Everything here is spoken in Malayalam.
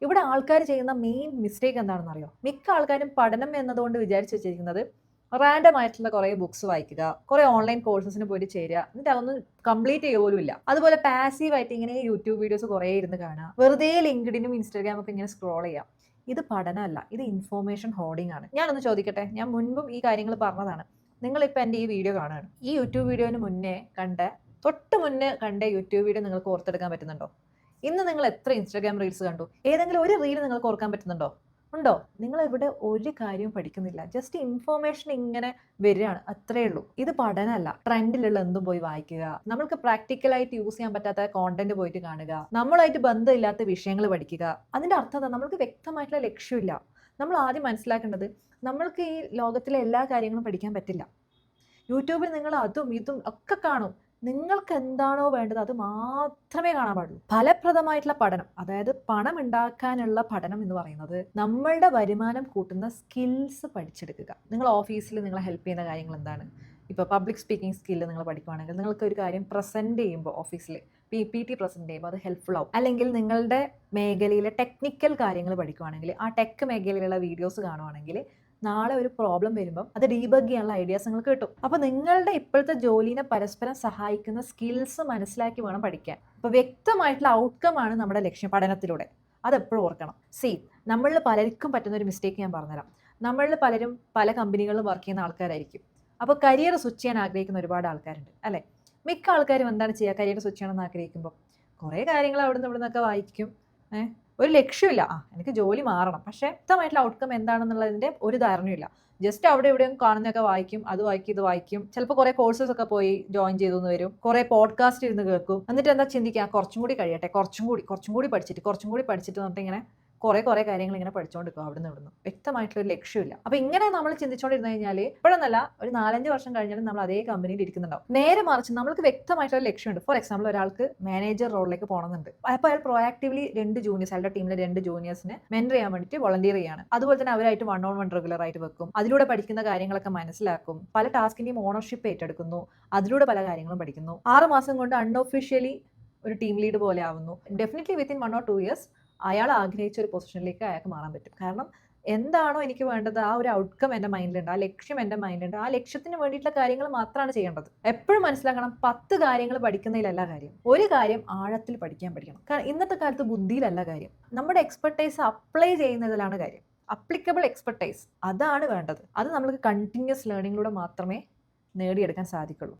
ഇവിടെ ആൾക്കാർ ചെയ്യുന്ന മെയിൻ മിസ്റ്റേക്ക് എന്താണെന്ന് അറിയോ? മിക്ക ആൾക്കാരും പഠനം എന്നതുകൊണ്ട് വിചാരിച്ചു വെച്ചിരിക്കുന്നത് റാൻഡം ആയിട്ടുള്ള കുറേ ബുക്സ് വായിക്കുക, കുറേ ഓൺലൈൻ കോഴ്സസിന് പോയിട്ട് ചേരുക, എന്നിട്ട് അതൊന്നും കംപ്ലീറ്റ് ചെയ്യുക പോലും ഇല്ല. അതുപോലെ പാസീവ് ആയിട്ട് ഇങ്ങനെ യൂട്യൂബ് വീഡിയോസ് കുറേ ഇരുന്ന് കാണുക, വെറുതെ ലിങ്ക്ഡിനും ഇൻസ്റ്റാഗ്രാമും ഒക്കെ ഇങ്ങനെ സ്ക്രോൾ ചെയ്യാം. ഇത് പഠനമല്ല, ഇത് ഇൻഫോർമേഷൻ ഹോർഡിംഗ് ആണ്. ഞാനൊന്ന് ചോദിക്കട്ടെ, ഞാൻ മുൻപും ഈ കാര്യങ്ങൾ പറഞ്ഞതാണ്. നിങ്ങളിപ്പോൾ എൻ്റെ ഈ വീഡിയോ കാണുകയാണ്. ഈ യൂട്യൂബ് വീഡിയോന് മുന്നേ തൊട്ട് മുന്നേ കണ്ട യൂട്യൂബ് വീഡിയോ നിങ്ങൾക്ക് ഓർത്തെടുക്കാൻ പറ്റുന്നുണ്ടോ? ഇന്ന് നിങ്ങൾ എത്ര ഇൻസ്റ്റാഗ്രാം റീൽസ് കണ്ടു? ഏതെങ്കിലും ഒരു റീൽ നിങ്ങൾക്ക് ഓർക്കാൻ പറ്റുന്നുണ്ടോ? ഉണ്ടോ? നിങ്ങൾ ഇവിടെ ഒരു കാര്യവും പഠിക്കുന്നില്ല. ജസ്റ്റ് ഇൻഫോർമേഷൻ ഇങ്ങനെ വരികയാണ്, അത്രേ ഉള്ളൂ. ഇത് പഠനമല്ല. ട്രെൻഡിലുള്ള എന്തും പോയി വായിക്കുക, നമ്മൾക്ക് പ്രാക്ടിക്കലായിട്ട് യൂസ് ചെയ്യാൻ പറ്റാത്ത കോണ്ടന്റ് പോയിട്ട് കാണുക, നമ്മളുമായിട്ട് ബന്ധമില്ലാത്ത വിഷയങ്ങൾ പഠിക്കുക. അതിന്റെ അർത്ഥം എന്താ? നമ്മൾക്ക് വ്യക്തമായിട്ടുള്ള ലക്ഷ്യമില്ല. നമ്മൾ ആദ്യം മനസ്സിലാക്കേണ്ടത്, നമ്മൾക്ക് ഈ ലോകത്തിലെ എല്ലാ കാര്യങ്ങളും പഠിക്കാൻ പറ്റില്ല. യൂട്യൂബിൽ നിങ്ങൾ അതും ഇതും ഒക്കെ കാണും. നിങ്ങൾക്ക് എന്താണോ വേണ്ടത് അത് മാത്രമേ കാണാൻ പാടുള്ളൂ. ഫലപ്രദമായിട്ടുള്ള പഠനം, അതായത് പണം ഉണ്ടാക്കാനുള്ള പഠനം എന്ന് പറയുന്നത് നമ്മളുടെ വരുമാനം കൂട്ടുന്ന സ്കിൽസ് പഠിച്ചെടുക്കുക. നിങ്ങൾ ഓഫീസിൽ നിങ്ങളെ ഹെൽപ്പ് ചെയ്യുന്ന കാര്യങ്ങൾ എന്താണ്? ഇപ്പോൾ പബ്ലിക് സ്പീക്കിംഗ് സ്കില്ല് നിങ്ങൾ പഠിക്കുകയാണെങ്കിൽ നിങ്ങൾക്ക് ഒരു കാര്യം പ്രസൻറ്റ് ചെയ്യുമ്പോൾ ഓഫീസിൽ PPT പ്രസൻറ്റ് ചെയ്യുമ്പോൾ അത് ഹെൽപ്ഫുൾ ആവും. അല്ലെങ്കിൽ നിങ്ങളുടെ മേഖലയിലെ ടെക്നിക്കൽ കാര്യങ്ങൾ പഠിക്കുകയാണെങ്കിൽ, ആ ടെക് മേഖലയിലുള്ള വീഡിയോസ് കാണുവാണെങ്കിൽ നാളെ ഒരു പ്രോബ്ലം വരുമ്പം അത് ഡീബഗ് ചെയ്യാനുള്ള ഐഡിയാസ് നിങ്ങൾക്ക് കിട്ടും. അപ്പോൾ നിങ്ങളുടെ ഇപ്പോഴത്തെ ജോലിനെ പരസ്പരം സഹായിക്കുന്ന സ്കിൽസ് മനസ്സിലാക്കി വേണം പഠിക്കാൻ. അപ്പോൾ വ്യക്തമായിട്ടുള്ള ഔട്ട്കം ആണ് നമ്മുടെ ലക്ഷ്യം പഠനത്തിലൂടെ. അതെപ്പോഴും ഓർക്കണം. നമ്മളിൽ പലർക്കും പറ്റുന്ന ഒരു മിസ്റ്റേക്ക് ഞാൻ പറഞ്ഞുതരാം. നമ്മളിൽ പലരും പല കമ്പനികളിലും വർക്ക് ചെയ്യുന്ന ആൾക്കാരായിരിക്കും. അപ്പോൾ കരിയർ സ്വിച്ച് ചെയ്യാൻ ആഗ്രഹിക്കുന്ന ഒരുപാട് ആൾക്കാരുണ്ട് അല്ലേ? മിക്ക ആൾക്കാരും എന്താണ് ചെയ്യുക? കരിയർ സ്വിച്ച് ചെയ്യണമെന്ന് ആഗ്രഹിക്കുമ്പോൾ കുറേ കാര്യങ്ങൾ അവിടെ നിന്ന് ഇവിടെ നിന്നൊക്കെ വായിക്കും. ഒരു ലക്ഷ്യമില്ല. എനിക്ക് ജോലി മാറണം, പക്ഷേ വ്യക്തമായിട്ടുള്ള ഔട്ട്കം എന്താണെന്നുള്ളതിൻ്റെ ഒരു ധാരണയില്ല. ജസ്റ്റ് അവിടെ ഇവിടെയും കാണുന്നതൊക്കെ വായിക്കും, അത് വായിക്കും, ഇത് വായിക്കും. ചിലപ്പോൾ കുറേ കോഴ്സസ് ഒക്കെ പോയി ജോയിൻ ചെയ്തു എന്ന് വരും, കുറേ പോഡ്കാസ്റ്റ് ഇരുന്ന് കേൾക്കും. എന്നിട്ട് എന്താ ചിന്തിക്കുക? കുറച്ചും കൂടി കഴിയട്ടെ, കുറച്ചും കൂടി പഠിച്ചിട്ട് എന്നിട്ട് ഇങ്ങനെ കുറേ കാര്യങ്ങൾ ഇങ്ങനെ പഠിച്ചുകൊണ്ടിരിക്കും അവിടുന്ന് ഇവിടുന്ന്. വ്യക്തമായിട്ടുള്ള ലക്ഷ്യമില്ല. അപ്പോൾ ഇങ്ങനെ നമ്മൾ ചിന്തിച്ചുകൊണ്ടിരുന്നു കഴിഞ്ഞാൽ ഇപ്പോഴൊന്നല്ല, ഒരു 4-5 വർഷം കഴിഞ്ഞാലും നമ്മൾ അതേ കമ്പനിയിൽ ഇരിക്കുന്നുണ്ടാവും. നേരെ മറിച്ച് നമ്മൾക്ക് വ്യക്തമായിട്ടുള്ള ലക്ഷ്യമുണ്ട്. ഫോർ എക്സാമ്പിൾ, ഒരാൾക്ക് മാനേജർ റോളിലേക്ക് പോകണമെന്നുണ്ട്. അപ്പോൾ അയാൾ പ്രോആക്റ്റീവ്ലി 2 ജൂനിയേഴ്സ്, അയാളുടെ ടീമിലെ 2 ജൂനിയേഴ്സിനെ മെന്റർ ചെയ്യാൻ വേണ്ടിയിട്ട് വോളണ്ടിയർ ചെയ്യാണ്. അതുപോലെ തന്നെ അവരായിട്ട് 1-on-1 റെഗുലർ ആയിട്ട് വെക്കും. അതിലൂടെ പഠിക്കുന്ന കാര്യങ്ങളൊക്കെ മനസ്സിലാക്കും. പല ടാസ്കിന്റെയും ഓണർഷിപ്പ് ഏറ്റെടുക്കുന്നു. അതിലൂടെ പല കാര്യങ്ങളും പഠിക്കുന്നു. 6 മാസം കൊണ്ട് അൺഒഫീഷ്യലി ഒരു ടീം ലീഡ് പോലെ ആവുന്നു. ഡെഫിനറ്റ്ലി വിത്തിൻ 1 or 2 years അയാൾ ആഗ്രഹിച്ച ഒരു പൊസിഷനിലേക്ക് അയാൾക്ക് മാറാൻ പറ്റും. കാരണം എന്താണോ എനിക്ക് വേണ്ടത്, ആ ഒരു ഔട്ട്കം എൻ്റെ മൈൻഡിലുണ്ട്, ആ ലക്ഷ്യം എൻ്റെ മൈൻഡിലുണ്ട്. ആ ലക്ഷ്യത്തിന് വേണ്ടിയിട്ടുള്ള കാര്യങ്ങൾ മാത്രമാണ് ചെയ്യേണ്ടത്. എപ്പോഴും മനസ്സിലാക്കണം, 10 കാര്യങ്ങൾ പഠിക്കുന്നതിലല്ല കാര്യം, ഒരു കാര്യം ആഴത്തിൽ പഠിക്കണം. കാരണം ഇന്നത്തെ കാലത്ത് ബുദ്ധിയിലല്ല കാര്യം, നമ്മുടെ എക്സ്പെർട്ടൈസ് അപ്ലൈ ചെയ്യുന്നതിലാണ് കാര്യം. അപ്ലിക്കബിൾ എക്സ്പെർട്ടൈസ്, അതാണ് വേണ്ടത്. അത് നമ്മൾക്ക് കണ്ടിന്യൂസ് ലേണിങ്ങിലൂടെ മാത്രമേ നേടിയെടുക്കാൻ സാധിക്കുള്ളൂ.